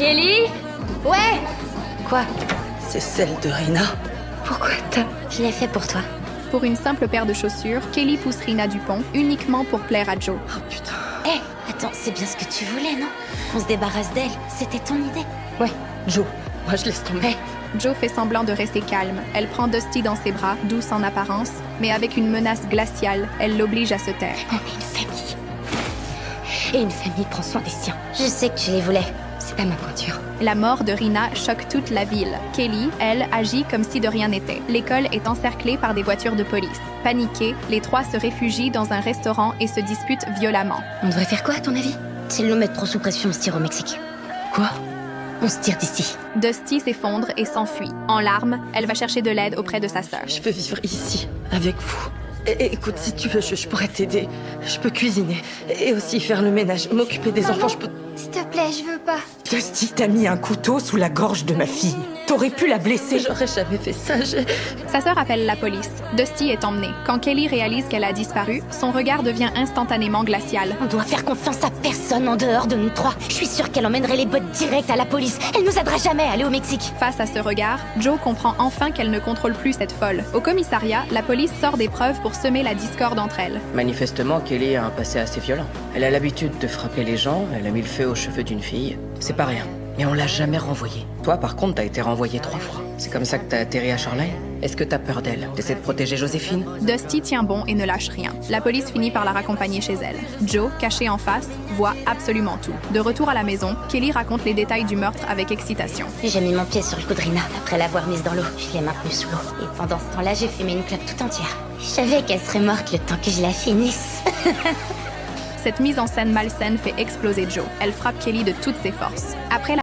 Kelly? Ouais. Quoi? C'est celle de Rina. Pourquoi t'as... Je l'ai fait pour toi. Pour une simple paire de chaussures, Kelly pousse Rina du pont uniquement pour plaire à Joe. Oh putain. Hé, attends, c'est bien ce que tu voulais, non? On se débarrasse d'elle, c'était ton idée. Ouais, Joe. Moi je laisse tomber. Joe fait semblant de rester calme. Elle prend Dusty dans ses bras, douce en apparence, mais avec une menace glaciale, elle l'oblige à se taire. On est une famille. Et une famille prend soin des siens. Je sais que tu les voulais. C'est pas ma pointure. La mort de Rina choque toute la ville. Kelly, elle, agit comme si de rien n'était. L'école est encerclée par des voitures de police. Paniqués, les trois se réfugient dans un restaurant et se disputent violemment. On devrait faire quoi, à ton avis? S'ils nous mettent trop sous pression, on se tire au Mexique. Quoi? On se tire d'ici. Dusty s'effondre et s'enfuit. En larmes, elle va chercher de l'aide auprès de sa sœur. Je peux vivre ici, avec vous. Écoute, si tu veux, je pourrais t'aider. Je peux cuisiner. Et aussi faire le ménage, m'occuper des enfants, je peux... S'il te plaît, je veux pas. Dusty t'a mis un couteau sous la gorge de ma fille. T'aurais pu la blesser. J'aurais jamais fait ça, Sa sœur appelle la police. Dusty est emmenée. Quand Kelly réalise qu'elle a disparu, son regard devient instantanément glacial. On doit faire confiance à personne en dehors de nous trois. Je suis sûre qu'elle emmènerait les bottes direct à la police. Elle nous aidera jamais à aller au Mexique. Face à ce regard, Joe comprend enfin qu'elle ne contrôle plus cette folle. Au commissariat, la police sort des preuves pour semer la discorde entre elles. Manifestement, Kelly a un passé assez violent. Elle a l'habitude de frapper les gens, elle a mis le feu aux cheveux d'une fille. C'est pas rien. Mais on l'a jamais renvoyée. Toi, par contre, t'as été renvoyée 3 fois. C'est comme ça que t'as atterri à Shoreline? Est-ce que t'as peur d'elle? T'essaies de protéger Joséphine? Dusty tient bon et ne lâche rien. La police finit par la raccompagner chez elle. Joe, caché en face, voit absolument tout. De retour à la maison, Kelly raconte les détails du meurtre avec excitation. J'ai mis mon pied sur le cou de Rina après l'avoir mise dans l'eau. Je l'ai maintenue sous l'eau. Et pendant ce temps-là, j'ai fumé une clope tout entière. Je savais qu'elle serait morte le temps que je la finisse. Cette mise en scène malsaine fait exploser Joe. Elle frappe Kelly de toutes ses forces. Après la